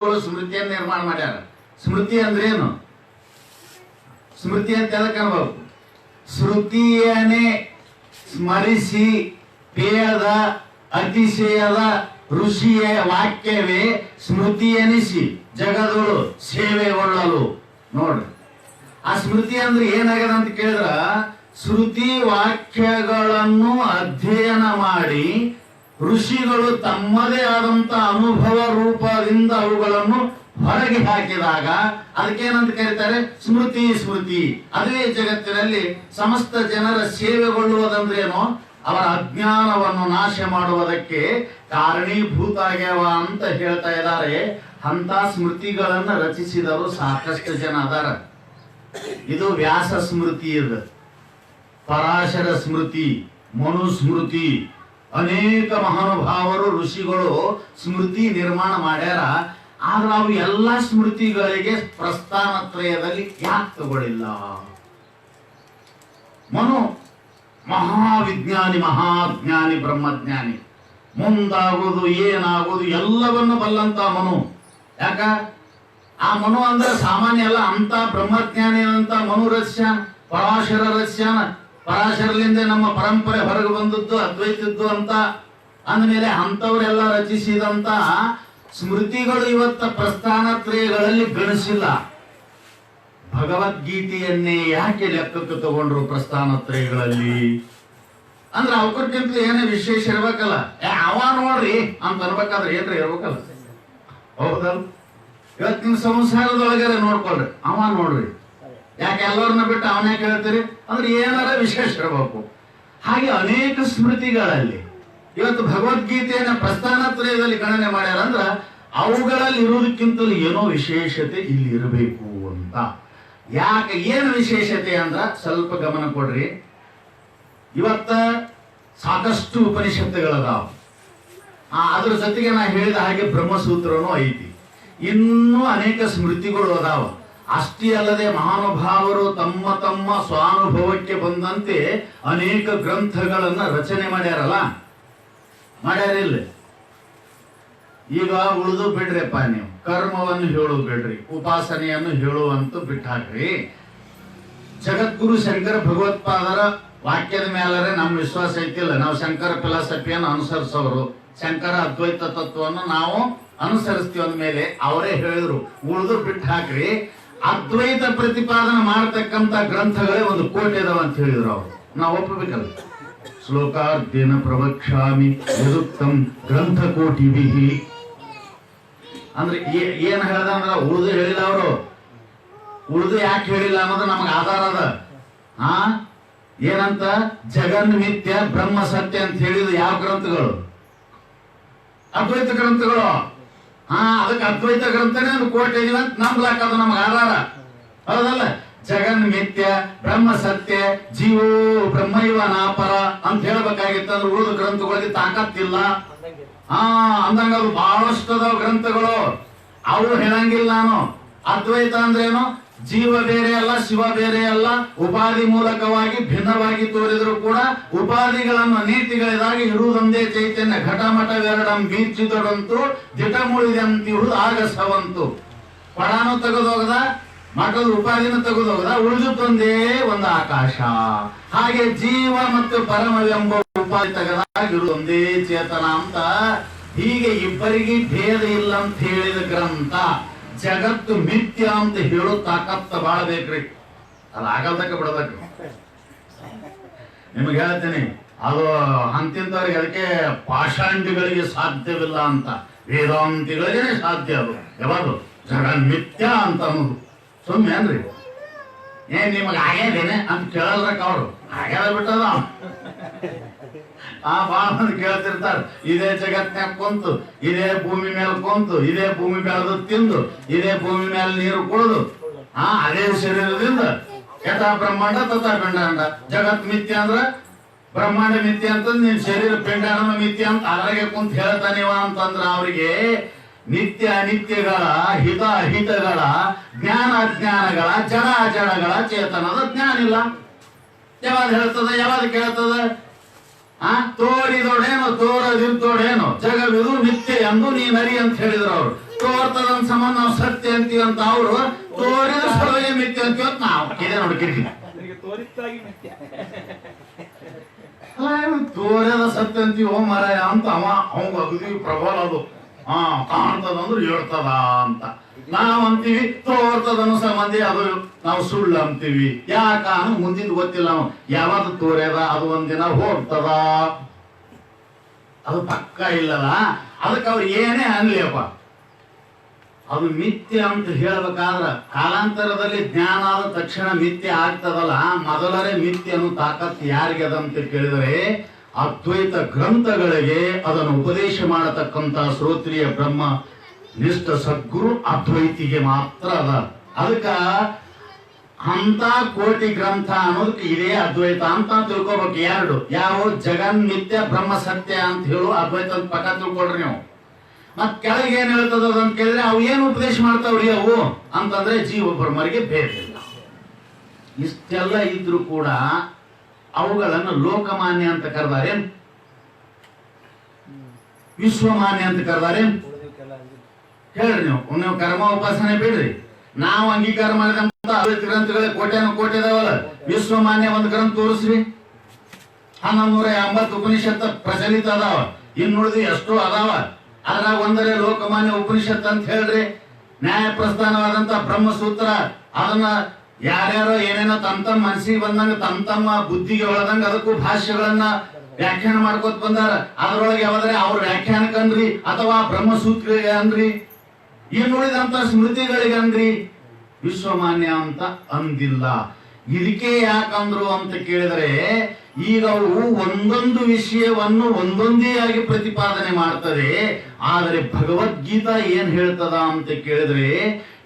ಸ್ಮೃತಿಯನ್ನು ನಿರ್ಮಾಣ ಮಾಡ್ಯಾರ. ಸ್ಮೃತಿ ಅಂದ್ರೆ ಏನು? ಸ್ಮೃತಿ ಅಂತ ಎದಕ್ಕೆ ಅನ್ಬೇಕು? ಶ್ರುತಿಯನ್ನೇ ಸ್ಮರಿಸಿ ಪೇಯದ ಅತಿಶಯದ ಋಷಿಯ ವಾಕ್ಯವೇ ಸ್ಮೃತಿ ಎನಿಸಿ ಜಗದಳು ಸೇವೆಗೊಳ್ಳಲು. ನೋಡ್ರಿ, ಆ ಸ್ಮೃತಿ ಅಂದ್ರೆ ಏನಾಗ್ಯದ ಅಂತ ಕೇಳಿದ್ರ, ಶ್ರುತಿ ವಾಕ್ಯಗಳನ್ನು ಅಧ್ಯಯನ ಮಾಡಿ ಋಷಿಗಳು ತಮ್ಮದೇ ಆದಂತ ಅನುಭವ ರೂಪದಿಂದ ಅವುಗಳನ್ನು ಹೊರಗೆ ಹಾಕಿದಾಗ ಅದಕ್ಕೇನಂತ ಕರೀತಾರೆ? ಸ್ಮೃತಿ. ಸ್ಮೃತಿ ಅದೇ ಜಗತ್ತಿನಲ್ಲಿ ಸಮಸ್ತ ಜನರ ಸೇವೆಗೊಳ್ಳುವುದಂದ್ರೇನು? ಅವರ ಅಜ್ಞಾನವನ್ನು ನಾಶ ಮಾಡುವುದಕ್ಕೆ ಕಾರಣೀಭೂತ ಆಗ್ಯಾವ ಅಂತ ಹೇಳ್ತಾ ಇದ್ದಾರೆ. ಅಂತ ಸ್ಮೃತಿಗಳನ್ನ ರಚಿಸಿದವರು ಸಾಕಷ್ಟು ಜನ ಅದಾರ. ಇದು ವ್ಯಾಸ ಸ್ಮೃತಿ, ಇದು ಪರಾಶರ ಸ್ಮೃತಿ, ಮನುಸ್ಮೃತಿ, ಅನೇಕ ಮಹಾನುಭಾವರು ಋಷಿಗಳು ಸ್ಮೃತಿ ನಿರ್ಮಾಣ ಮಾಡ್ಯಾರ. ಆದ್ರೆ ಅವು ಎಲ್ಲ ಸ್ಮೃತಿಗಳಿಗೆ ಪ್ರಸ್ಥಾನತ್ರಯದಲ್ಲಿ ಯಾಕೆ ತಗೊಳ್ಳಿಲ್ಲ? ಮನು ಮಹಾವಿಜ್ಞಾನಿ, ಮಹಾಜ್ಞಾನಿ, ಬ್ರಹ್ಮಜ್ಞಾನಿ, ಮುಂದಾಗುವುದು ಏನಾಗುವುದು ಎಲ್ಲವನ್ನು ಬಲ್ಲಂತ ಮನು. ಯಾಕ? ಆ ಮನು ಅಂದ್ರೆ ಸಾಮಾನ್ಯ ಅಲ್ಲ, ಅಂತ ಬ್ರಹ್ಮಜ್ಞಾನಿ ಅಂತ ಮನು ರಸ್ಯಾನ, ಪರಾಶರ ರಸ್ಯಾನ. ಪರಾಶರಲಿಂದ ನಮ್ಮ ಪರಂಪರೆ ಹೊರಗೆ ಬಂದದ್ದು ಅದ್ವೈತದ್ದು ಅಂತ ಅಂದಮೇಲೆ ಅಂತವರೆಲ್ಲ ರಚಿಸಿದಂತ ಸ್ಮೃತಿಗಳು ಇವತ್ತ ಪ್ರಸ್ಥಾನತ್ರಯಗಳಲ್ಲಿ ಗಣಿಸಿಲ್ಲ. ಭಗವದ್ಗೀತೆಯನ್ನೇ ಯಾಕೆ ಲೆಕ್ಕಕ್ಕೆ ತಗೊಂಡ್ರು ಪ್ರಸ್ಥಾನತ್ರಯಗಳಲ್ಲಿ? ಅಂದ್ರೆ ಅವಕ್ಕಿಂತ ಏನೇ ವಿಶೇಷ ಇರ್ಬೇಕಲ್ಲ. ಅವ ನೋಡ್ರಿ ಅಂತ ಅನ್ಬೇಕಾದ್ರೆ ಏನ್ರಿ ಇರ್ಬೇಕಲ್ಲ? ಹೌದಲ್ಲ? ಇವತ್ತಿನ ಸಂಸಾರದೊಳಗರೆ ನೋಡ್ಕೊಳ್ರಿ, ಅವ ನೋಡ್ರಿ. ಯಾಕೆ ಎಲ್ಲರನ್ನ ಬಿಟ್ಟು ಅವನೇ ಕೇಳ್ತೀರಿ? ಅಂದ್ರೆ ಏನಾರ ವಿಶೇಷ ಇರಬೇಕು. ಹಾಗೆ ಅನೇಕ ಸ್ಮೃತಿಗಳಲ್ಲಿ ಇವತ್ತು ಭಗವದ್ಗೀತೆಯನ್ನ ಪ್ರಸ್ಥಾನತ್ರಯದಲ್ಲಿ ಗಣನೆ ಮಾಡ್ಯಾರ. ಅಂದ್ರ ಅವುಗಳಲ್ಲಿ ಇರುವುದಕ್ಕಿಂತಲೂ ಏನೋ ವಿಶೇಷತೆ ಇಲ್ಲಿ ಇರಬೇಕು ಅಂತ. ಯಾಕೆ? ಏನು ವಿಶೇಷತೆ ಅಂದ್ರ ಸ್ವಲ್ಪ ಗಮನ ಕೊಡ್ರಿ. ಇವತ್ತ ಸಾಕಷ್ಟು ಉಪನಿಷತ್ತುಗಳದಾವ. ಅದ್ರ ಜೊತೆಗೆ ನಾ ಹೇಳಿದ ಹಾಗೆ ಬ್ರಹ್ಮಸೂತ್ರನೂ ಐತಿ. ಇನ್ನೂ ಅನೇಕ ಸ್ಮೃತಿಗಳು ಅದಾವ. ಅಷ್ಟೇ ಅಲ್ಲದೆ ಮಹಾನುಭಾವರು ತಮ್ಮ ತಮ್ಮ ಸ್ವಾನುಭವಕ್ಕೆ ಬಂದಂತೆ ಅನೇಕ ಗ್ರಂಥಗಳನ್ನ ರಚನೆ ಮಾಡ್ಯಾರಲ್ಲ, ಮಾಡ್ಯಾರಿಲ್ಲ? ಈಗ ಉಳಿದು ಬಿಡ್ರಿಪ್ಪ, ನೀವು ಕರ್ಮವನ್ನು ಹೇಳು ಬಿಡ್ರಿ, ಉಪಾಸನೆಯನ್ನು ಹೇಳುವಂತೂ ಬಿಟ್ಟಾಕ್ರಿ. ಜಗದ್ಗುರು ಶಂಕರ ಭಗವತ್ಪಾದರ ವಾಕ್ಯದ ಮೇಲರೆ ನಮ್ಮ ವಿಶ್ವಾಸ ಐತಿಲ್ಲ. ನಾವು ಶಂಕರ ಫಿಲಾಸಫಿಯನ್ನು ಅನುಸರಿಸೋರು, ಶಂಕರ ಅದ್ವೈತ ತತ್ವವನ್ನು ನಾವು ಅನುಸರಿಸ್ತೀವಿ ಅಂದ್ಮೇಲೆ ಅವರೇ ಹೇಳಿದ್ರು ಉಳಿದು ಬಿಟ್ಟು ಹಾಕ್ರಿ. ಅದ್ವೈತ ಪ್ರತಿಪಾದನೆ ಮಾಡತಕ್ಕಂತ ಗ್ರಂಥಗಳೇ 1 ಕೋಟಿ ಇದಾವ ಅಂತ ಹೇಳಿದ್ರು ಅವರು. ನಾವು ಒಪ್ಪಬೇಕಲ್ಲ. ಶ್ಲೋಕಾರ್ಧೇನ ಪ್ರವಕ್ಷ್ಯಾಮಿ ಯದುಕ್ತಂ ಗ್ರಂಥ ಕೋಟಿಭಿಃ ಅಂದ್ರೆ ಏನ್ ಹೇಳ್ದ ಅಂದ್ರ ಉಳಿದು ಹೇಳಿಲ್ಲ ಅವರು. ಉಳಿದು ಯಾಕೆ ಹೇಳಿಲ್ಲ ಅನ್ನೋದು ನಮಗೆ ಆಧಾರ ಅದ. ಏನಂತ? ಜಗನ್ ಮಿಥ್ಯ ಬ್ರಹ್ಮ ಸತ್ಯ ಅಂತ ಹೇಳಿದ ಯಾವ ಗ್ರಂಥಗಳು? ಅದ್ವೈತ ಗ್ರಂಥಗಳು. ಅದಕ್ಕೆ ಅದ್ವೈತ ಗ್ರಂಥನೇ 1 ಕೋಟಿ ಇದೀವಿ ಅಂತ ನಂಬ್ಲಾಕದ ನಮ್ಗೆ ಆಧಾರ. ಹೌದಲ್ಲ? ಜಗನ್ ಮಿಥ್ಯ ಬ್ರಹ್ಮ ಸತ್ಯ ಜೀವೋ ಬ್ರಹ್ಮೈವ ನಾಪರ ಅಂತ ಹೇಳ್ಬೇಕಾಗಿತ್ತಂದ್ರೆ ಉಳಿದ ಗ್ರಂಥಗಳಿಗೆ ತಾಕತ್ತಿಲ್ಲ. ಅಂದಂಗ ಅದು ಬಹಳಷ್ಟು ಅದಾವ ಗ್ರಂಥಗಳು. ಅವು ಹೇಳಂಗಿಲ್ಲ ನಾನು. ಅದ್ವೈತ ಅಂದ್ರೇನು? ಜೀವ ಬೇರೆ ಅಲ್ಲ, ಶಿವ ಬೇರೆ ಅಲ್ಲ. ಉಪಾಧಿ ಮೂಲಕವಾಗಿ ಭಿನ್ನವಾಗಿ ತೋರಿದ್ರು ಕೂಡ ಉಪಾಧಿಗಳನ್ನು ನೀತಿಗಳಿದಾಗಿ ಇರುವುದೊಂದೇ ಚೈತನ್ಯ. ಘಟಮಠವೆರಡಂ ಬೀರ್ಚಿದೊಡಂತೂ ದಿಟ ಮುಳಿದಂತಿಹುದು ಆಗಸವಂತು. ಪಡಾನು ತೆಗೆದೋಗದ, ಮಠದ ಉಪಾಧಿನ ತೆಗೆದೋಗದ, ಉಳಿದುಕೊಂದೇ ಒಂದು ಆಕಾಶ. ಹಾಗೆ ಜೀವ ಮತ್ತು ಪರಮವೆಂಬ ಉಪಾಧಿ ತೆಗೆದಾಗಿರುವುದೊಂದೇ ಚೇತನ ಅಂತ. ಹೀಗೆ ಇಬ್ಬರಿಗೆ ಭೇದ ಇಲ್ಲ ಅಂತ ಹೇಳಿದ ಗ್ರಂಥ. ಜಗತ್ತು ಮಿಥ್ಯ ಅಂತ ಹೇಳೋ ತಾಕತ್ತ ಬಾಳ ಬೇಕ್ರಿ. ಅದು ಆಗಲ್ದಕ್ಕೆ ಬಿಡಬೇಕು. ನಿಮಗೆ ಹೇಳ್ತೀನಿ, ಅದು ಅಂತಿಂತವ್ರಿಗೆ ಅದಕ್ಕೆ ಪಾಷಾಂಡಿಗಳಿಗೆ ಸಾಧ್ಯವಿಲ್ಲ ಅಂತ. ವೇದಾಂತಿಗಳಿಗೆ ಸಾಧ್ಯ. ಅದು ಯಾವುದು? ಜಗನ್ ಮಿಥ್ಯ ಅಂತ ಅನ್ನೋದು ಸುಮ್ಮನೆ ಏನ್ರಿ? ಏನ್ ನಿಮಗೆ ಆಗ್ಯದೇನೆ ಅಂತ ಕೇಳಲ್ರಕ್ಕ ಅವರು. ಆಗ್ಯದ ಬಿಟ್ಟದ ಬಹಳ ಮಂದಿ ಕೇಳ್ತಿರ್ತಾರ. ಇದೇ ಜಗತ್ನ್ಯಾಗ ಕುಂತು, ಇದೇ ಭೂಮಿ ಮೇಲೆ ಕುಂತು, ಇದೇ ಭೂಮಿ ಬೆಳೆದು ತಿಂದು, ಇದೇ ಭೂಮಿ ಮೇಲೆ ನೀರು ಕುಡಿದು, ಅದೇ ಶರೀರದಿಂದ ಯಥಾ ಬ್ರಹ್ಮಾಂಡ ತಥಾ ಪಿಂಡಾಂಡ. ಜಗತ್ ಮಿಥ್ಯ ಅಂದ್ರ ಬ್ರಹ್ಮಾಂಡ ಮಿಥ್ಯ ಅಂತ, ನಿನ್ ಶರೀರ ಪಿಂಡಾಂಡ ಮಿಥ್ಯ ಅಂತ ಅದ್ರಾಗೆ ಕುಂತ ಹೇಳ್ತಾನಿವ ಅಂತಂದ್ರ ಅವ್ರಿಗೆ ನಿತ್ಯ ಅನಿತ್ಯಗಳ, ಹಿತ ಅಹಿತಗಳ, ಜ್ಞಾನ ಅಜ್ಞಾನಗಳ, ಜಡ ಅಜಡಗಳ ಚೇತನದ ಜ್ಞಾನ ಇಲ್ಲ. ಯಾವಾಗ ಹೇಳ್ತದ? ಯಾವಾಗ ಕೇಳ್ತದ? ತೋರಿದೊಡೇನು ತೋರದಿದ್ದೊಡೇನು ಜಗವಿದು ನಿತ್ಯ ಎಂದು ನೀನರಿ ಅಂತ ಹೇಳಿದ್ರು ಅವರು. ತೋರ್ತದನ್ ಸಂಬಂಧ ನಾವು ಸತ್ಯ ಅಂತೀವಿ ಅಂತ ಅವರು ತೋರಿದ ಸಲುವಾಗಿ ಮಿಥ್ಯ ಅಂತೀವಿ ಅಂತ ನಾವು ಇದೆ ನೋಡಿ ಕಿರಿಕಿರಿ. ತೋರದ ಸತ್ಯ ಅಂತೀವಿ ಓ ಮರ ಅಂತ ಅವಂಗ ಅಗದಿ ಪ್ರಬಲ ಅದು ಕಾಣ್ತದಂದ್ರೆ ಹೇಳ್ತದ ಅಂತ ನಾವ್ ಅಂತೀವಿ. ತೋರ್ತದನ್ನು ಸಂಬಂಧಿ ಅದು ನಾವು ಸುಳ್ಳು ಅಂತೀವಿ. ಯಾಕ ಮುಂದಿನ ಗೊತ್ತಿಲ್ಲ. ನಾವು ಯಾವತ್ತು ತೋರ್ಯದ ಅದು ಒಂದಿನ ಹೋಗ್ತದ, ಅದು ಪಕ್ಕ ಇಲ್ಲದ. ಅದಕ್ಕೆ ಅವ್ರು ಏನೇ ಅನ್ಲಿಯಪ್ಪ, ಅದು ಮಿಥ್ಯ ಅಂತ ಹೇಳ್ಬೇಕಾದ್ರ ಕಾಲಾಂತರದಲ್ಲಿ ಜ್ಞಾನ ಆದ ತಕ್ಷಣ ಮಿಥ್ಯ ಆಗ್ತದಲ್ಲ. ಮೊದಲರೇ ಮಿಥ್ಯ ಅನ್ನೋ ತಾಕತ್ ಯಾರಿಗೆ ಅದ ಅಂತ ಕೇಳಿದರೆ ಅದ್ವೈತ ಗ್ರಂಥಗಳಿಗೆ ಅದನ್ನು ಉಪದೇಶ ಮಾಡತಕ್ಕಂತ ಶ್ರೋತ್ರಿಯ ಬ್ರಹ್ಮ ನಿಷ್ಠ ಸದ್ಗುರು ಅದ್ವೈತಿಗೆ ಮಾತ್ರ ಅದ. ಅದಕ್ಕ ಅಂತ ಕೋಟಿ ಗ್ರಂಥ ಅನ್ನೋದಕ್ಕೆ ಇದೇ ಅದ್ವೈತ ಅಂತ ತಿಳ್ಕೊಬೇಕು. ಎರಡು ಯಾವ ಜಗನ್ ನಿತ್ಯ ಬ್ರಹ್ಮ ಸತ್ಯ ಅಂತ ಹೇಳು ಅದ್ವೈತ ಪಕ್ಕ ತಿಳ್ಕೊಳ್ರಿ ನೀವು. ಮತ್ ಕೆಳಗೆ ಏನ್ ಹೇಳ್ತದ ಅಂತ ಕೇಳಿದ್ರೆ ಅವು ಏನು ಉಪದೇಶ ಮಾಡ್ತಾವ್ರಿ ಅವು ಅಂತಂದ್ರೆ ಜೀವ ಬ್ರಹ್ಮರಿಗೆ ಭೇದ ಇಲ್ಲ. ಇಷ್ಟೆಲ್ಲ ಇದ್ರು ಕೂಡ ಅವುಗಳನ್ನು ಲೋಕಮಾನ್ಯ ಅಂತ ಕರೆದಾರೇನ್, ವಿಶ್ವಮಾನ್ಯ ಅಂತ ಕರೆದಾರೇನ್ ಹೇಳ್ರಿ. ನೀವು ಕರ್ಮ ಉಪಾಸನೆ ಬಿಡ್ರಿ. ನಾವು ಅಂಗೀಕಾರ ಮಾಡಿದಂತ ಅದ್ವೈತ ಗ್ರಂಥಗಳೇ ಕೋಟ್ಯಾನು ಕೋಟಿ ಇದಾವಲ್ಲ. ವಿಶ್ವಮಾನ್ಯ ಒಂದು ಗ್ರಂಥ ತೋರಿಸ್ರಿ. 1180 ಉಪನಿಷತ್ ಪ್ರಚಲಿತ ಅದಾವ. ಇನ್ನುಳಿದು ಎಷ್ಟೋ ಅದಾವ. ಅದ್ರಾಗ ಒಂದರೆ ಲೋಕಮಾನ್ಯ ಉಪನಿಷತ್ ಅಂತ ಹೇಳ್ರಿ. ನ್ಯಾಯ ಪ್ರಸ್ಥಾನವಾದಂತ ಬ್ರಹ್ಮಸೂತ್ರ ಅದನ್ನ ಯಾರ್ಯಾರೋ ಏನೇನೋ ತಮ್ಮ ಮನಸ್ಸಿಗೆ ಬಂದಂಗ ತಮ್ಮ ಬುದ್ಧಿಗೆ ಒಳದಂಗ ಅದಕ್ಕೂ ಭಾಷ್ಯಗಳನ್ನ ವ್ಯಾಖ್ಯಾನ ಮಾಡ್ಕೋತ ಬಂದಾರ. ಅದ್ರೊಳಗೆ ಯಾವ್ದಾರೆ ಅವ್ರ ವ್ಯಾಖ್ಯಾನಕ್ಕೆ ಅನ್ರಿ ಅಥವಾ ಬ್ರಹ್ಮಸೂತ್ರಿಗೆ ಅನ್ರಿ, ಇನ್ನುಳಿದಂತ ಸ್ಮೃತಿಗಳಿಗೆ ಅನ್ರಿ, ವಿಶ್ವಮಾನ್ಯ ಅಂತ ಅಂದಿಲ್ಲ. ಇದಕ್ಕೆ ಯಾಕಂದ್ರು ಅಂತ ಕೇಳಿದರೆ ಈಗ ಅವು ಒಂದೊಂದು ವಿಷಯವನ್ನು ಒಂದೊಂದೇ ಆಗಿ ಪ್ರತಿಪಾದನೆ ಮಾಡ್ತದೆ. ಆದರೆ ಭಗವದ್ಗೀತಾ ಏನ್ ಹೇಳ್ತದ ಅಂತ ಕೇಳಿದ್ರೆ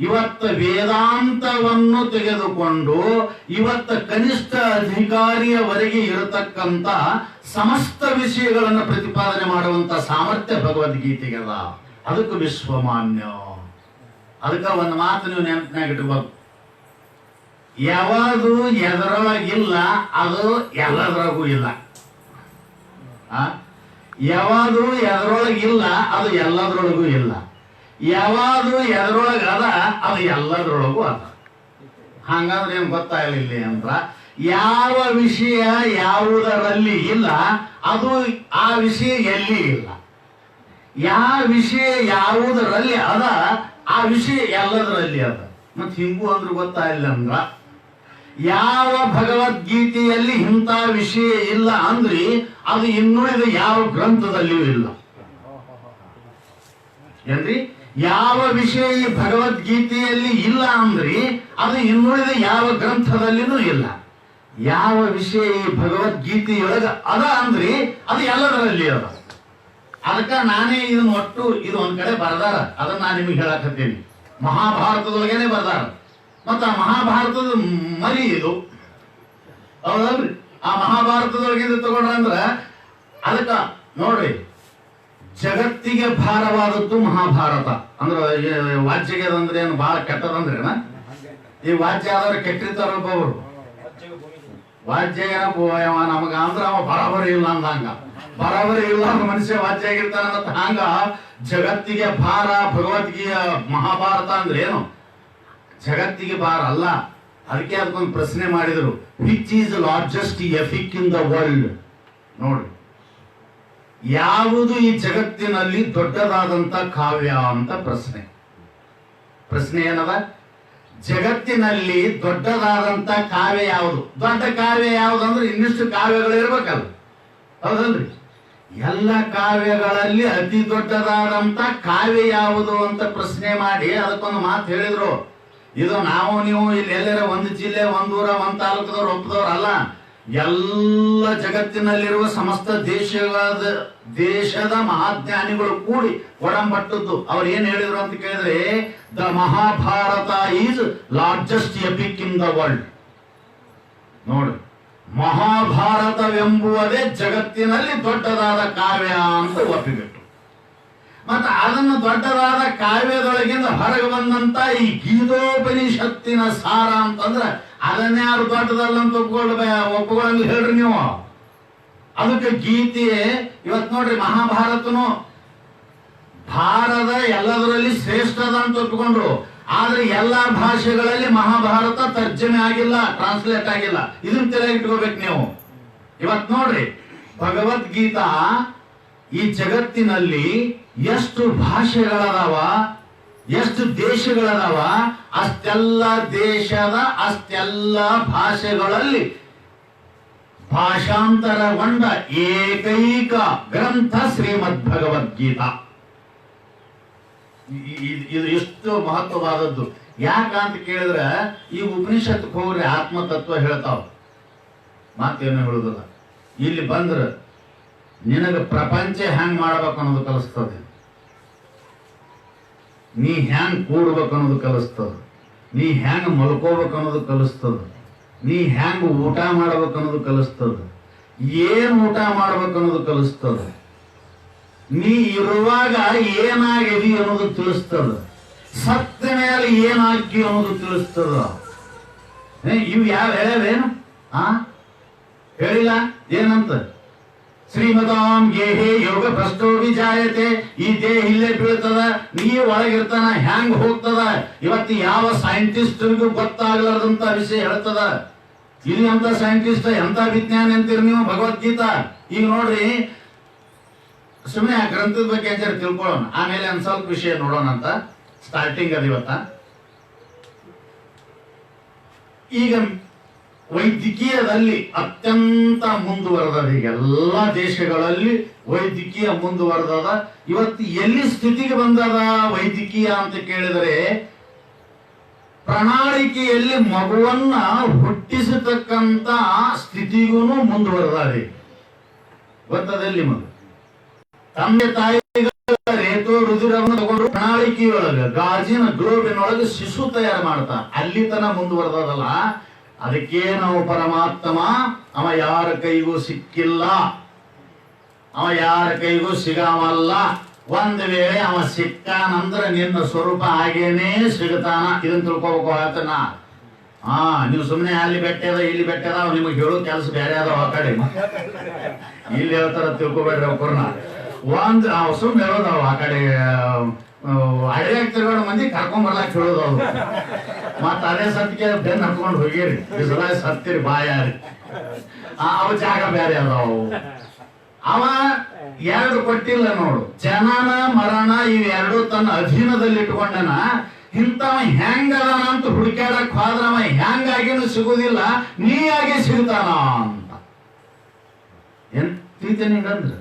ಇವತ್ತ ವೇದಾಂತವನ್ನು ತೆಗೆದುಕೊಂಡು ಇವತ್ತ ಕನಿಷ್ಠ ಅಧಿಕಾರಿಯವರೆಗೆ ಇರತಕ್ಕಂತ ಸಮಸ್ತ ವಿಷಯಗಳನ್ನು ಪ್ರತಿಪಾದನೆ ಮಾಡುವಂತ ಸಾಮರ್ಥ್ಯ ಭಗವದ್ಗೀತೆಗಲ್ಲ. ಅದಕ್ಕೆ ವಿಶ್ವಮಾನ್ಯ. ಅದಕ್ಕೆ ಒಂದು ಮಾತು ನೀವು ನೆನಪಿನಾಗ ಇಟ್ಕೋಬೇಕು. ಯಾವುದು ಎದರೊಳಗಿಲ್ಲ ಅದು ಎಲ್ಲದರೊಳಗೂ ಇಲ್ಲ. ಯಾವುದು ಎದರೊಳಗಿಲ್ಲ ಅದು ಎಲ್ಲದರೊಳಗೂ ಇಲ್ಲ. ಯಾವುದು ಎದರೊಳಗ ಅದ ಅದು ಎಲ್ಲದರೊಳಗೂ ಅದ. ಹಂಗಂದ್ರೆ ಏನ್ ಗೊತ್ತಾಗಲಿಲ್ಲ ಅಂದ್ರ ಯಾವ ವಿಷಯ ಯಾವುದರಲ್ಲಿ ಇಲ್ಲ ಅದು ಆ ವಿಷಯ ಎಲ್ಲಿ ಇಲ್ಲ. ಯಾವ ವಿಷಯ ಯಾವುದರಲ್ಲಿ ಅದ ಆ ವಿಷಯ ಎಲ್ಲದರಲ್ಲಿ ಅದ. ಮತ್ ಹಿಂಗೂ ಅಂದ್ರೆ ಗೊತ್ತಾಗಿಲ್ಲ ಅಂದ್ರ ಯಾವ ಭಗವದ್ಗೀತೆಯಲ್ಲಿ ಇಂಥ ವಿಷಯ ಇಲ್ಲ ಅಂದ್ರಿ ಅದು ಇನ್ನುಳಿದ ಯಾವ ಗ್ರಂಥದಲ್ಲಿಯೂ ಇಲ್ಲ ಏನ್ರಿ. ಯಾವ ವಿಷಯ ಈ ಭಗವದ್ಗೀತೆಯಲ್ಲಿ ಇಲ್ಲ ಅಂದ್ರಿ ಅದು ಇನ್ನುಳಿದ ಯಾವ ಗ್ರಂಥದಲ್ಲಿನೂ ಇಲ್ಲ. ಯಾವ ವಿಷಯ ಈ ಭಗವದ್ಗೀತೆಯೊಳಗ ಅದ ಅಂದ್ರಿ ಅದು ಎಲ್ಲದರಲ್ಲಿ ಅದ. ಅದಕ್ಕ ನಾನೇ ಇದನ್ನ ಒಟ್ಟು ಇದು ಒಂದ್ ಕಡೆ ಬರ್ದಾರ. ಅದನ್ನ ನಾನು ನಿಮಗೆ ಹೇಳಕತ್ತೀನಿ. ಮಹಾಭಾರತದೊಳಗೇನೆ ಬರ್ದಾರ. ಮತ್ತ ಆ ಮಹಾಭಾರತದ ಮರಿ ಇದು ಹೌದಲ್ರಿ. ಆ ಮಹಾಭಾರತದೊಳಗಿಂದ ತಗೊಂಡ್ರಂದ್ರ ಅದಕ್ಕ ನೋಡ್ರಿ ಜಗತ್ತಿಗೆ ಭಾರವಾದದ್ದು ಮಹಾಭಾರತ. ಅಂದ್ರ ವಾಜ್ಯಗೆ ಅಂದ್ರೆ ಏನು ಬಹಳ ಕೆಟ್ಟದಂದ್ರೇನ. ಈ ವಾಜ್ಯ ಆದವ್ರು ಕೆಟ್ಟಿರ್ತಾರ ಒಬ್ಬೊಬ್ರು. ವಾಜ್ಯ ನಮಗ ಅಂದ್ರ ಅವ ಬರಾಬರಿ ಇಲ್ಲ ಅಂದಂಗ. ಬರಾಬರಿ ಇಲ್ಲ ಮನುಷ್ಯ ವಾಜ್ಯ ಆಗಿರ್ತಾನ. ಹಂಗ ಜಗತ್ತಿಗೆ ಭಾರ ಭಗವದ್ಗೀತೆ ಮಹಾಭಾರತ ಅಂದ್ರೆ ಏನು ಜಗತ್ತಿಗೆ ಭಾರ ಅಲ್ಲ. ಅದಕ್ಕೆ ಅದಕ್ಕೊಂದು ಪ್ರಶ್ನೆ ಮಾಡಿದ್ರು, which is largest EPIC in the world. ನೋಡ್ರಿ ಯಾವುದು ಈ ಜಗತ್ತಿನಲ್ಲಿ ದೊಡ್ಡದಾದಂತ ಕಾವ್ಯ ಅಂತ ಪ್ರಶ್ನೆ ಏನದ. ಜಗತ್ತಿನಲ್ಲಿ ದೊಡ್ಡದಾದಂತ ಕಾವ್ಯ ಯಾವುದು, ದೊಡ್ಡ ಕಾವ್ಯ ಯಾವುದು ಅಂದ್ರೆ ಇನ್ನಿಷ್ಟು ಕಾವ್ಯಗಳು ಇರ್ಬೇಕಲ್ಲ ಹೌದಲ್ರಿ. ಎಲ್ಲ ಕಾವ್ಯಗಳಲ್ಲಿ ಅತಿ ದೊಡ್ಡದಾದಂತ ಕಾವ್ಯ ಯಾವುದು ಅಂತ ಪ್ರಶ್ನೆ ಮಾಡಿ ಅದಕ್ಕೊಂದು ಮಾತು ಹೇಳಿದ್ರು. ಇದು ನಾವು ನೀವು ಇಲ್ಲಿ ಎಲ್ಲರ ಒಂದು ಜಿಲ್ಲೆ ಒಂದೂರ ಒಂದ್ ತಾಲೂಕದವ್ರು ಒಪ್ಪದವ್ರು ಅಲ್ಲ. ಎಲ್ಲ ಜಗತ್ತಿನಲ್ಲಿರುವ ಸಮಸ್ತ ದೇಶದ ಮಹಾಜ್ಞಾನಿಗಳು ಕೂಡಿ ಒಡಂಬಟ್ಟದ್ದು. ಅವ್ರು ಏನ್ ಹೇಳಿದ್ರು ಅಂತ ಕೇಳಿದ್ರೆ the Mahabharata is largest EPIC in the world. ನೋಡ್ರಿ ಮಹಾಭಾರತವೆಂಬುವುದೇ ಜಗತ್ತಿನಲ್ಲಿ ದೊಡ್ಡದಾದ ಕಾವ್ಯ ಅಂತ ಒಪ್ಪಿಬಿಟ್ಟು ಮತ್ತೆ ಅದನ್ನು ದೊಡ್ಡದಾದ ಕಾವ್ಯದೊಳಗಿಂದ ಹೊರಗೆ ಬಂದಂತ ಈ ಗೀತೋಪನಿಷತ್ತಿನ ಸಾರ ಅಂತಂದ್ರ ಅದನ್ನೇ ಯಾರು ದೊಡ್ಡದಲ್ಲ ಅಂತ ಒಪ್ಪಿಕೊಳ್ಳಂಗ ಹೇಳ್ರಿ ನೀವು. ಅದಕ್ಕೆ ಗೀತೆ ಇವತ್ ನೋಡ್ರಿ ಮಹಾಭಾರತನು ಭಾರತ ಎಲ್ಲದರಲ್ಲಿ ಶ್ರೇಷ್ಠದ ಅಂತ ಒಪ್ಪಿಕೊಂಡ್ರು. ಆದ್ರೆ ಎಲ್ಲಾ ಭಾಷೆಗಳಲ್ಲಿ ಮಹಾಭಾರತ ತರ್ಜಮೆ ಆಗಿಲ್ಲ, ಟ್ರಾನ್ಸ್ಲೇಟ್ ಆಗಿಲ್ಲ. ಇದನ್ನ ತಲೆ ಇಟ್ಕೋಬೇಕು ನೀವು. ಇವತ್ ನೋಡ್ರಿ, ಭಗವದ್ಗೀತಾ ಈ ಜಗತ್ತಿನಲ್ಲಿ ಎಷ್ಟು ಭಾಷೆಗಳದಾವ, ಎಷ್ಟು ದೇಶಗಳದಾವ, ಅಷ್ಟೆಲ್ಲ ದೇಶದ ಅಷ್ಟೆಲ್ಲ ಭಾಷೆಗಳಲ್ಲಿ ಭಾಷಾಂತರಗೊಂಡ ಏಕೈಕ ಗ್ರಂಥ ಶ್ರೀಮದ್ ಭಗವದ್ಗೀತಾ. ಇದು ಎಷ್ಟು ಮಹತ್ವವಾದದ್ದು. ಯಾಕಂತ ಕೇಳಿದ್ರೆ ಈ ಉಪನಿಷತ್ ಹೋಗ್ರಿ ಆತ್ಮತತ್ವ ಹೇಳ್ತಾವ, ಮಾತೇನು ಹೇಳುದಿಲ್ಲ. ಇಲ್ಲಿ ಬಂದ್ರ ನಿನಗ ಪ್ರಪಂಚ ಹೆಂಗ್ ಮಾಡ್ಬೇಕು ಅನ್ನೋದು ಕಲಿಸ್ತದೆ, ನೀ ಹೆಂಗ್ ಕೂಡ್ಬೇಕು ಅನ್ನೋದು ಕಲಿಸ್ತದ, ನೀ ಹೆಂಗ್ ಮಲ್ಕೋಬೇಕು ಅನ್ನೋದು ಕಲಿಸ್ತದ, ನೀ ಹೆಂಗ್ ಊಟ ಮಾಡ್ಬೇಕು ಅನ್ನೋದು ಕಲಿಸ್ತದ, ಏನ್ ಊಟ ಮಾಡ್ಬೇಕು ಅನ್ನೋದು ಕಲಿಸ್ತದ, ನೀ ಇರುವಾಗ ಏನಾಗಿದಿ ಅನ್ನೋದು ತಿಳಿಸ್ತದ, ಸತ್ತ ಮೇಲೆ ಏನಾಗಿ ಅನ್ನೋದು ತಿಳಿಸ್ತದ. ಇವು ಯಾವ ಹೇಳ್ಯಾವೇನು? ಹೇಳಿಲ್ಲ ಏನಂತ? ಶ್ರೀಮತಾಂ ಗೇಹೇ ಯೋಗ ಭ್ರಷ್ಟೋ ವಿಜಾಯತೆ. ಈ ದೇಹ ಇಲ್ಲೇ ಬೀಳ್ತದ, ನೀ ಒಳಗಿರ್ತಾನ, ಹೆಂಗ್ ಹೋಗ್ತದ. ಇವತ್ತು ಯಾವ ಸೈಂಟಿಸ್ಟ್ರಿಗೂ ಗೊತ್ತಾಗಲಾರ್ದಂತ ವಿಷಯ ಹೇಳ್ತದ. ಇಲ್ಲಿ ಅಂತ ಸೈಂಟಿಸ್ಟ್ ಎಂತ ವಿಜ್ಞಾನ ಅಂತೀರಿ ನೀವು ಭಗವದ್ಗೀತಾ. ಈಗ ನೋಡ್ರಿ, ಸುಮ್ಮನೆ ಆ ಗ್ರಂಥದ ಬಗ್ಗೆ ಅಂತಾರೆ ತಿಳ್ಕೊಳ್ಳೋಣ, ಆಮೇಲೆ ಒಂದ್ ಸ್ವಲ್ಪ ವಿಷಯ ನೋಡೋಣ ಅಂತ ಸ್ಟಾರ್ಟಿಂಗ್ ಅದ ಇವತ್ತ. ಈಗ ವೈದ್ಯಕೀಯದಲ್ಲಿ ಅತ್ಯಂತ ಮುಂದುವರೆದ, ಈಗ ಎಲ್ಲಾ ದೇಶಗಳಲ್ಲಿ ವೈದ್ಯಕೀಯ ಮುಂದುವರೆದ. ಇವತ್ತು ಎಲ್ಲಿ ಸ್ಥಿತಿಗೆ ಬಂದದ ವೈದ್ಯಕೀಯ ಅಂತ ಕೇಳಿದರೆ, ಪ್ರಣಾಳಿಕೆಯಲ್ಲಿ ಮಗುವನ್ನ ಹುಟ್ಟಿಸತಕ್ಕಂತ ಸ್ಥಿತಿಗೂ ಮುಂದುವರೆದಾರೆ. ಗೊತ್ತದಲ್ಲಿ ಮಗು ತಂದೆ ತಾಯಿಗಳ ರೇತೋ ರುದಿರವನ್ನು ತಗೊಂಡು ಪ್ರಣಾಳಿಕೆಯೊಳಗ ಗಾಜಿನ ಗ್ಲೋಬಿನೊಳಗೆ ಶಿಶು ತಯಾರು ಮಾಡ್ತಾ ಅಲ್ಲಿ ತನ ಮುಂದುವರೆದಲ್ಲ. ಅದಕ್ಕೆ ನಾವು ಪರಮಾತ್ಮ ಅವ ಯಾರ ಕೈಗೂ ಸಿಕ್ಕಿಲ್ಲ, ಅವ ಯಾರ ಕೈಗೂ ಸಿಗಾಮಲ್ಲ. ಒಂದ್ ವೇಳೆ ಅವ ಸಿಕ್ಕಾನಂದ್ರ ನಿನ್ನ ಸ್ವರೂಪ ಹಾಗೇನೇ ಸಿಗತಾನ. ಇದನ್ನ ತಿಳ್ಕೊಬೇಕು ಆತನ. ನೀವು ಸುಮ್ಮನೆ ಅಲ್ಲಿ ಬೆಟ್ಟದ ಇಲ್ಲಿ ಬೆಟ್ಟದ ನಿಮಗೆ ಹೇಳೋ ಕೆಲಸ ಬೇರೆ ಅದಾವ. ಆ ಕಡೆ ಇಲ್ಲಿ ಹೇಳ್ತಾರ ತಿಳ್ಕೊಬೇಡ್ರಿ ಅವ್ರನ್ನ. ಒಂದ್ ಸುಮ್ಮನೆ ಹೇಳೋದವ್ ಆ ಕಡೆ ಅಡಿಯಾಗ ತಿರ್ಗಾಡೋ ಮಂದಿ ಕರ್ಕೊಂಡ್ ಬರ್ಲಾಕ್ ಹೇಳೋದು ಅವ್ರು. ಮತ್ತ ಅದೇ ಸತ್ಗೆ ಬೆನ್ ಹತ್ಕೊಂಡು ಹೋಗಿರಿ, ಬಿಸಿಲ ಸತ್ತಿರಿ ಬಾಯಾರಿ. ಅವ ಜಾಗ ಬೇರೆ ಅದಾವು. ಅವ ಎರಡು ಕೊಟ್ಟಿಲ್ಲ ನೋಡು, ಜನನ ಮರಣ ಇವೆರಡು ತನ್ನ ಅಧೀನದಲ್ಲಿ ಇಟ್ಕೊಂಡನ. ಇಂಥವ ಹೆಂಗದಾನ ಅಂತ ಹುಡುಕ್ಯಾಡಕ್ ಹೋದ್ರ ಅವ ಹೆಂಗಾಗಿನೂ ಸಿಗುದಿಲ್ಲ, ನೀ ಆಗಿ ಸಿಗ್ತಾನ ಅಂತ. ಏನ್ ತಿಳಿತ ನಿಂಗಂದ್ರ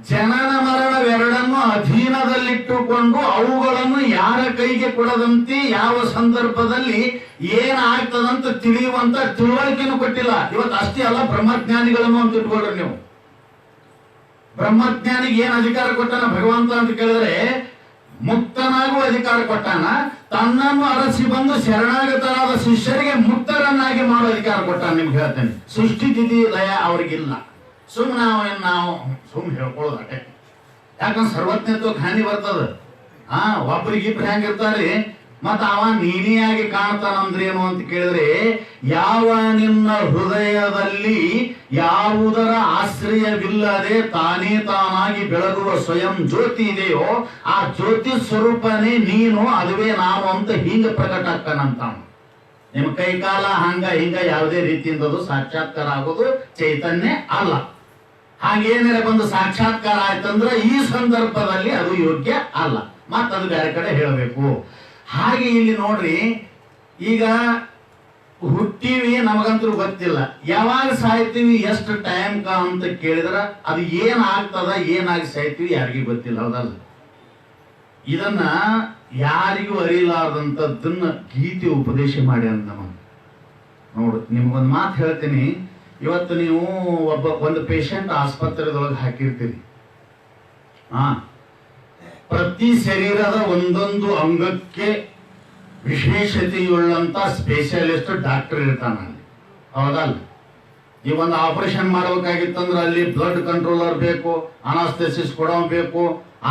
ಜನನ ಮರಣವೆರಡನ್ನು ಅಧೀನದಲ್ಲಿಟ್ಟುಕೊಂಡು ಅವುಗಳನ್ನು ಯಾರ ಕೈಗೆ ಕೊಡದಂತೆ ಯಾವ ಸಂದರ್ಭದಲ್ಲಿ ಏನಾಗ್ತದಂತ ತಿಳಿಯುವಂತ ತಿಳುವಳಿಕೆನೂ ಕೊಟ್ಟಿಲ್ಲ. ಇವತ್ತು ಅಷ್ಟೇ ಅಲ್ಲ, ಬ್ರಹ್ಮಜ್ಞಾನಿಗಳನ್ನು ಅಂತ ಇಟ್ಕೊಳ್ರಿ ನೀವು. ಬ್ರಹ್ಮಜ್ಞಾನಿಗೆ ಏನ್ ಅಧಿಕಾರ ಕೊಟ್ಟಾನ ಭಗವಂತ ಅಂತ ಕೇಳಿದ್ರೆ, ಮುಕ್ತನಾಗುವ ಅಧಿಕಾರ ಕೊಟ್ಟಾನ. ತನ್ನನ್ನು ಅರಸಿ ಬಂದು ಶರಣಾಗತರಾದ ಶಿಷ್ಯರಿಗೆ ಮುಕ್ತರನ್ನಾಗಿ ಮಾಡೋ ಅಧಿಕಾರ ಕೊಟ್ಟಾನ. ನಿಮ್ಗೆ ಹೇಳ್ತೇನೆ, ಸೃಷ್ಟಿ ತಿಥಿ ಲಯ ಅವ್ರಿಗಿಲ್ಲ. ಸುಮ್ಮನೆ ನಾವು ಸುಮ್ಮನೆ ಹೇಳ್ಕೊಳ್ಳೋದು ಅಟೆ. ಯಾಕಂದ್ರೆ ಸರ್ವಜ್ಞತ್ವಕ್ಕೆ ಹಾನಿ ಬರ್ತದ. ಒಬ್ರಿಗಿಬ್ರು ಹೆಂಗಿರ್ತಾರೆ. ಮತ್ತ ಅವ ನೀನಿಯಾಗಿ ಕಾಣ್ತಾನಂದ್ರೇನು ಅಂತ ಕೇಳಿದ್ರೆ, ಯಾವ ನಿನ್ನ ಹೃದಯದಲ್ಲಿ ಯಾವುದರ ಆಶ್ರಯವಿಲ್ಲದೆ ತಾನೇ ತಾನಾಗಿ ಬೆಳಗುವ ಸ್ವಯಂ ಜ್ಯೋತಿ ಇದೆಯೋ ಆ ಜ್ಯೋತಿ ಸ್ವರೂಪನೇ ನೀನು, ಅದುವೇ ನಾನು ಅಂತ ಹಿಂಗ ಪ್ರಕಟ ಆಗ್ತಾನಂತ. ನಿಮ್ ಕೈಕಾಲ ಹಂಗ ಹಿಂಗ ಯಾವುದೇ ರೀತಿಯಿಂದ ಅದು ಸಾಕ್ಷಾತ್ಕಾರ ಆಗೋದು ಚೈತನ್ಯ ಅಲ್ಲ. ಹಾಗೇನಾರ ಬಂದು ಸಾಕ್ಷಾತ್ಕಾರ ಆಯ್ತಂದ್ರೆ ಈ ಸಂದರ್ಭದಲ್ಲಿ ಅದು ಯೋಗ್ಯ ಅಲ್ಲ, ಮತ್ತದು ಬೇರೆ ಕಡೆ ಹೇಳಬೇಕು. ಹಾಗೆ ಇಲ್ಲಿ ನೋಡ್ರಿ, ಈಗ ಹುಟ್ಟಿವಿ ನಮಗಂತೂ ಗೊತ್ತಿಲ್ಲ, ಯಾವಾಗ ಸಾಯ್ತೀವಿ ಎಷ್ಟು ಟೈಮ್ ಅಂತ ಕೇಳಿದ್ರ ಅದು ಏನ್ ಆಗ್ತದ, ಏನಾಗಿ ಸಾಯ್ತೀವಿ ಯಾರಿಗೂ ಗೊತ್ತಿಲ್ಲ. ಹೌದಲ್ಲ? ಇದನ್ನ ಯಾರಿಗೂ ಅರಿಲಾರ್ದಂಥದ್ದನ್ನ ಗೀತೆ ಉಪದೇಶ ಮಾಡಿ ಅಂತ ನೋಡು. ನಿಮ್ಗೊಂದು ಮಾತು ಹೇಳ್ತೀನಿ. ಇವತ್ತು ನೀವು ಒಂದು ಪೇಷಂಟ್ ಆಸ್ಪತ್ರೆದೊಳಗೆ ಹಾಕಿರ್ತೀರಿ. ಪ್ರತಿ ಶರೀರದ ಒಂದೊಂದು ಅಂಗಕ್ಕೆ ವಿಶೇಷತೆಯುಳ್ಳಂತ ಸ್ಪೆಷಲಿಸ್ಟ್ ಡಾಕ್ಟರ್ ಇರ್ತಾನಲ್ಲಿ. ಹೌದಲ್ಲ? ಈ ಒಂದು ಆಪರೇಷನ್ ಮಾಡ್ಬೇಕಾಗಿತ್ತಂದ್ರೆ ಅಲ್ಲಿ ಬ್ಲಡ್ ಕಂಟ್ರೋಲರ್ ಬೇಕು, ಅನಾಸ್ಥೆಸಿಸ್ ಕೊಡೋ ಬೇಕು,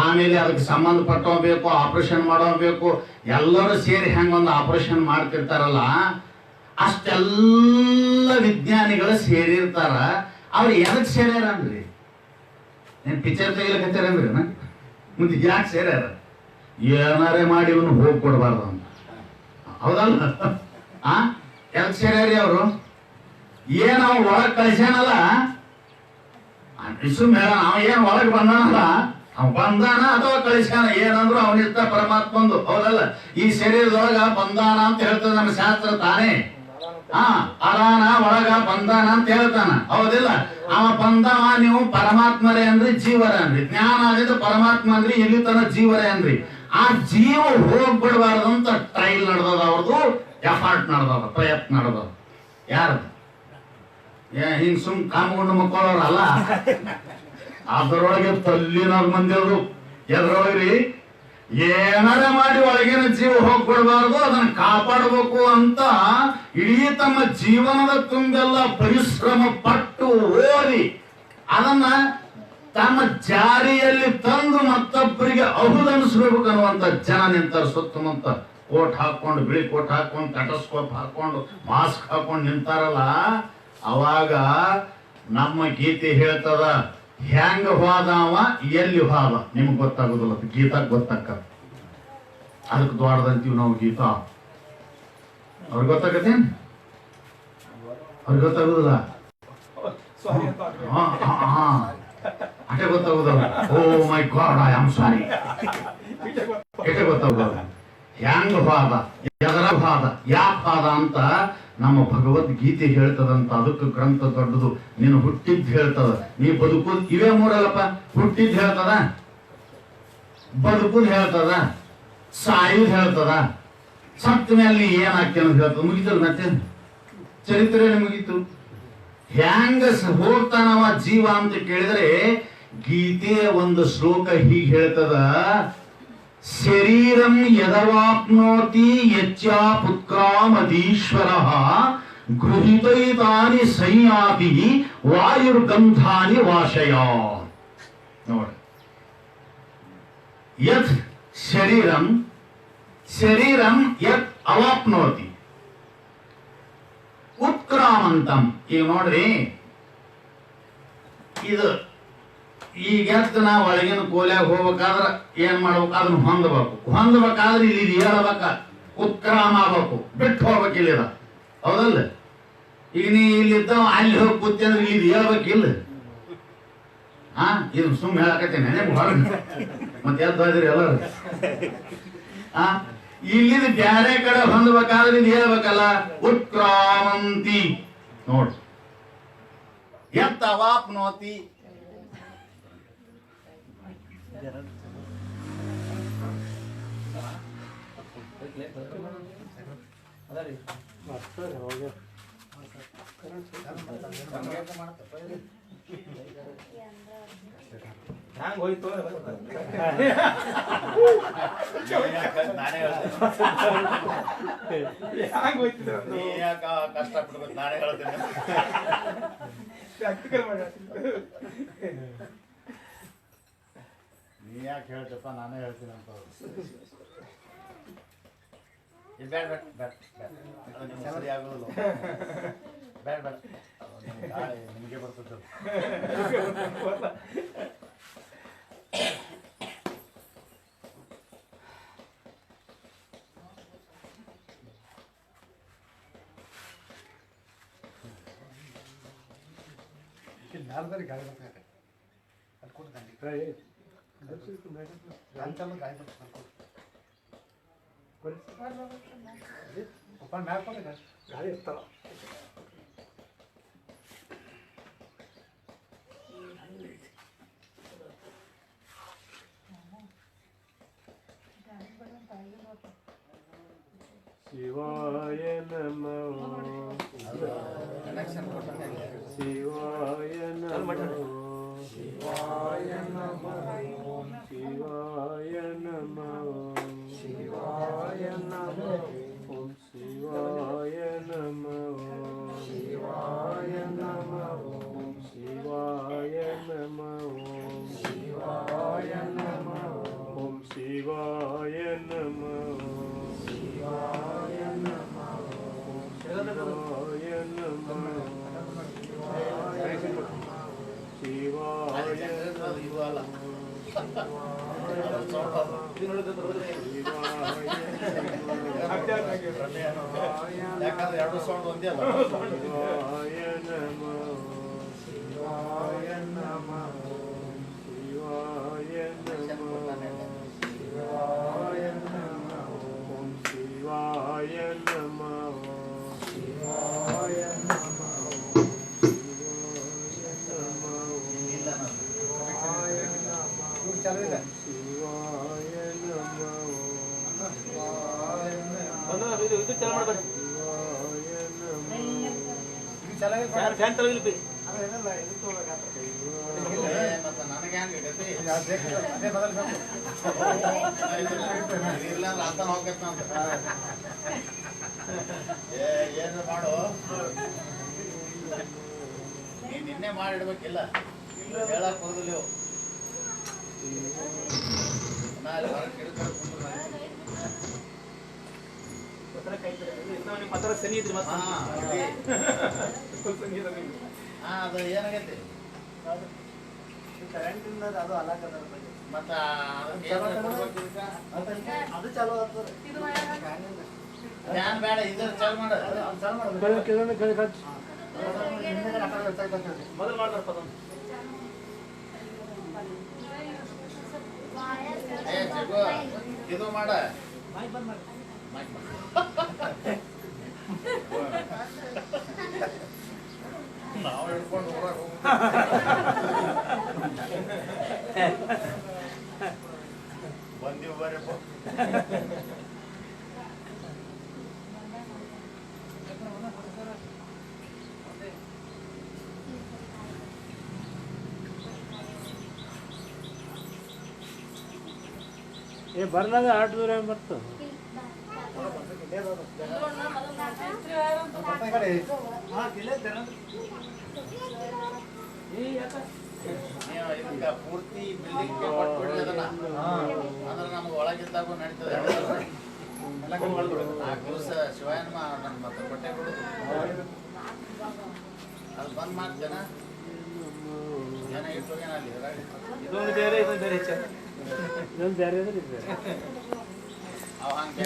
ಆಮೇಲೆ ಅದಕ್ಕೆ ಸಂಬಂಧಪಟ್ಟವ ಬೇಕು, ಆಪರೇಷನ್ ಮಾಡೋ ಬೇಕು. ಎಲ್ಲರೂ ಸೇರಿ ಹೆಂಗ ಒಂದು ಆಪರೇಷನ್ ಮಾಡ್ತಿರ್ತಾರಲ್ಲ, ಅಷ್ಟೆಲ್ಲ ವಿಜ್ಞಾನಿಗಳು ಸೇರಿರ್ತಾರ. ಅವ್ರು ಎದಕ್ ಸೇರ್ಯಾರನ್ರಿ? ಏನ್ ಪಿಕ್ಚರ್ ತೆಗಿಲಕತ್ತಾರೇನ್ರಿ ಮುಂದೆ ಯಾಕೆ ಸೇರ್ಯಾರ? ಏನಾರೇ ಮಾಡಿ ಇವನು ಹೋಗಿ ಕೊಡಬಾರ್ದು ಅಂತ. ಹೌದಲ್ಲ? ಎಲ್ ಸೇರ್ಯಾರಿ ಅವರು? ಏನ್ ಅವ ಒಳಗ್ ಕಳಿಸ್ಯಾನಲ್ಲ, ಸುಮ್ಮನೆ ಅವ ಏನ್ ಒಳಗ್ ಬಂದಾನಲ್ಲ, ಅವ ಬಂದಾನ ಅಥವಾ ಕಳಿಸ್ಯಾನ ಏನಂದ್ರು ಅವನಿಷ್ಟ ಪರಮಾತ್ಮಂದು. ಹೌದಲ್ಲ? ಈ ಶರೀರದೊಳಗ ಬಂದಾನ ಅಂತ ಹೇಳ್ತದ ನಮ್ಮ ಶಾಸ್ತ್ರ ತಾನೇ. ಅದಾನ ಒಳಗ ಬಂದಾನ ಅಂತ ಹೇಳ್ತಾನ. ಹೌದಿಲ್ಲ? ಅವ ಬಂದವ, ನೀವು ಪರಮಾತ್ಮರೇ ಅಂದ್ರಿ, ಜೀವರೇ ಅಂದ್ರಿ. ಜ್ಞಾನ ಆದಿದ್ದು ಪರಮಾತ್ಮ ಅಂದ್ರಿ, ಇಲ್ಲಿ ತನ ಜೀವರೇ ಅಂದ್ರಿ. ಆ ಜೀವ ಹೋಗ್ಬಿಡ್ಬಾರ್ದು ಅಂತ ಟ್ರೈಲ್ ನಡೆದದ, ಅವ್ರದ್ದು ಎಫರ್ಟ್ ನಡೆದದ, ಪ್ರಯತ್ನ ನಡೆದದ. ಯಾರದು? ಹಿಂಗ್ ಸುಮ್ ಕಾಮಗೊಂಡು ಮಕ್ಕಳವ್ರಲ್ಲ, ಅದರೊಳಗೆ ತಲ್ಲಿನ ಮಂದಿ ಅದು. ಎದ್ರೊಳಗ್ರಿ ಏನಾರ ಮಾಡಿ ಒಳಗಿನ ಜೀವ ಹೋಗ್ಬಿಡ್ಬಾರ್ದು, ಅದನ್ನ ಕಾಪಾಡಬೇಕು ಅಂತ ಇಡೀ ತಮ್ಮ ಜೀವನದ ತುಂಬೆಲ್ಲ ಪರಿಶ್ರಮ ಪಟ್ಟು ಓದಿ ಅದನ್ನ ತಮ್ಮ ಜಾರಿಯಲ್ಲಿ ತಂದು ಮತ್ತೊಬ್ಬರಿಗೆ ಅಹುದನಿಸ್ಬೇಕು ಅನ್ನುವಂತ ಜನ ನಿಂತಾರ. ಸುತ್ತಮುತ್ತ ಕೋಟ್ ಹಾಕೊಂಡು, ಬಿಳಿ ಕೋಟ್ ಹಾಕೊಂಡು, ಟೆಟಸ್ಕೋಪ್ ಹಾಕೊಂಡು, ಮಾಸ್ಕ್ ಹಾಕೊಂಡು ನಿಂತಾರಲ್ಲ, ಅವಾಗ ನಮ್ಮ ಗೀತೆ ಹೇಳ್ತದ, ಹೆಂಗ ಹೋದವ ಎಲ್ಲಿ ಹೋದ ನಿಮ್ಗೆ ಗೊತ್ತಾಗುದಿಲ್ಲ, ಗೀತಾಕ್ ಗೊತ್ತಾಕ. ಅದಕ್ಕೆ ದ್ವಾರದಂತೀವಿ ನಾವು ಗೀತಾ. ಅವ್ರಿಗೆ ಗೊತ್ತಾಗತ್ತೇನ್? ಅವ್ರಿಗೆ ಗೊತ್ತಾಗುದಿಲ್ಲ, ಅಷ್ಟೇ ಗೊತ್ತಾಗುದಲ್ಲ. ಓ ಮೈ ಗಾಡ್, ಐ ಆಮ್ ಸಾರಿ, ಇಷ್ಟೇ ಗೊತ್ತಾಗುದಲ್ಲ. ಹೆಂಗ ಹೋದ, ಎದರ ಹೋದ, ಯಾಕೆ ಹೋದ ಅಂತ ನಮ್ಮ ಭಗವದ್ಗೀತೆ ಹೇಳ್ತದಂತ. ಅದಕ್ಕೆ ಗ್ರಂಥ ದೊಡ್ಡದು. ನೀನು ಹುಟ್ಟಿದ್ ಹೇಳ್ತದ, ನೀ ಬದುಕುದ್, ಇವೇ ಮೂರಲ್ಲಪ್ಪ. ಹುಟ್ಟಿದ್ ಹೇಳ್ತದ, ಬದುಕುದ್ ಹೇಳ್ತದ, ಸಾಯುದ್ ಹೇಳ್ತದ, ಸತ್ತ ಮೇಲೆ ಏನ್ ಹಾಕಿ ಅಂತ ಹೇಳ್ತದ. ಮುಗಿತದ ಮತ್ತೆ ಚರಿತ್ರೆ ಮುಗೀತು. ಹೆಂಗ ಹೋಗ್ತಾನವ ಜೀವ ಅಂತ ಕೇಳಿದ್ರೆ, ಗೀತೆಯ ಒಂದು ಶ್ಲೋಕ ಹೀಗೆ ಹೇಳ್ತದ, ಶರೀರಂ ಯದವಾಪ್ನೋತಿ ಯಚ್ಚಾ ಪುತ್ರಾಮದೀಶ್ವರ ಗೃಹೀತೈತಾನಿ ಸಂಯಾತಿ ವಾಯುರ್ಗಂಧಾನಿ ವಾಶಯ. ನೋಡಿ, ಯತ್ ಶರೀರಂ, ಶರೀರಂ ಯತ್ ಅವಾಪ್ನೋತಿ ಉತ್ಕ್ರಾಮಂತಂ. ಈಗ ನೋಡ್ರಿ, ಇದು ಈಗ ಎದ್ದು ನಾವು ಒಳಗಿನ ಕೋಲ್ಯಾಗ ಹೋಗ್ಬೇಕಾದ್ರ ಏನ್ ಮಾಡ್ಬೇಕು? ಅದನ್ನ ಹೊಂದಬೇಕು. ಹೊಂದಬೇಕಾದ್ರೆ ಇಲ್ಲಿ ಹೇಳ್ಬೇಕ, ಉತ್ಕ್ರಾಮ ಆಗ್ಬೇಕು, ಬಿಟ್ಟು ಹೋಗ್ಬೇಕು ಇಲ್ಲಿದ. ಹೌದಲ್ಲ? ಈಗ ನೀ ಇಲ್ಲಿದ್ದ ಅಲ್ಲಿ ಹೋಗಿ ಕೂತಿ ಅಂದ್ರೆ ಇಲ್ಲಿ ಹೇಳ್ಬೇಕಿಲ್ಲ. ಇದು ಸುಮ್ಮನೆ ಹೇಳಕತ್ತೇನೆ ಹೊರಗೆ, ಮತ್ತೆ ಎದ್ದು ಹೋದ್ರಿ ಎಲ್ಲರೂ. ಇಲ್ಲಿದ್ ಬ್ಯಾರೆ ಕಡೆ ಹೊಂದಬೇಕಾದ್ರೆ ಇದು ಹೇಳ್ಬೇಕಲ್ಲ, ಉತ್ಕ್ರಾಮಂತಿ. ನೋಡ್ರಿ, ಎತ್ತ ಅವಾಪ್ನೋತಿ. ಹೋಯ್ತು ಕಷ್ಟಪಡ್ಬೇಕು, ನಾನೇ ಹೇಳ್ತೇನೆ. ನೀ ಯಾಕೆ ಹೇಳ್ತಪ್ಪ, ನಾನೇ ಹೇಳ್ತೀನಿ ಅಂತ. ಬೇಡ ಬೇಡ ಬೇಡ ಸರಿ ಆಗೋದಿಲ್ಲ, ಬೇಡ ಬೇಡ, ನಿಮಗೆ ಬರ್ತದೆ. ಗಾಳಿ ಬರ್ತಾರೆ ಅಲ್ಲಿ ಕೊಡ್ತಾನೆ ಗಾಳಿ ಇರ್ತಾರ. ಶಿವಾಯ ನಮಃ ಶಿವಾಯ ನಮಃ ಶಿವಾಯ ನಮಃ ಶಿವಾಯ ನಮಃ ಶಿವಾಯ ನಮಃ ಓಂ ಶಿವಾಯ ನಮಃ ಶಿವಾಯ ನಮಃ ಓಂ ಶಿವಾಯ ನಮಃ ಓಂ ಶಿವಾಯ ನಮಃ ಓಂ ಶಿವಾಯ ನಮಃ ಶಿವಾಯ ನಮಃ ಓಂ ಶಿವಾಯ ನಮಃ ಶಿವಾಯ ಯಾಕಂದ್ರೆ ಎರಡು ಸೌಂಡ್ ಒಂದೇ ಅಲ್ಲ. ನನಗೆ ಹೆಂಗೆ ಇರ್ಲಾಂದ್ರೆ ಅರ್ಥ ಹೋಗತ್ತ ಅಂತ ಏನು ಮಾಡು, ನೀನ್ ನಿನ್ನೆ ಮಾಡಿಡ್ಬೇಕಿಲ್ಲ, ಹೇಳಕ್ ಹೋಗುದಿಲ್ಲ. ಅದು ಏನಾಗೈತಿ ಮತ್ತ ಅದು ಚಾಲು ಫ್ಯಾನ್ ಬೇಡ, ಇದ್ರ ಚಾಲು ಮಾಡ. ಮೊದಲು ಮಾಡ್ತಾರಪ್ಪ ಇದು ಮಾಡ. ನಾವು ಹಿಡ್ಕೊಂಡು ಊರಾಗ ಬಂದೀವಿ ಬರಪ್ಪ. ಏ ಬರ್ಲಾಗ ಆಟ ದೂರ ಬರ್ತು. ಇದಕ್ಕ ಪೂರ್ತಿ ಬಿಲ್ಡಿಂಗ್ ಕೊಟ್ಬಿಡ್ಲಿ ಅದನ್ನ, ಅಂದ್ರೆ ನಮ್ಗೆ ಒಳಗಿದ್ದಾಗೂ ನಡೀತದೆ. ಆ ಕೂಸ ಶಿವಾಯನ ನನ್ನ ಮತ್ತೆ ಬಟ್ಟೆ ಕೊಡುದು ಅದು ಬಂದ್ ಮಾಡ್ತೇನ ಜನ ಇಟ್ಟು ಅಲ್ಲಿ ಇದೊಂದು ಬೇರೆ ಇದೊಂದು ಬೇರೆ ಅವ ಹಂಗೆ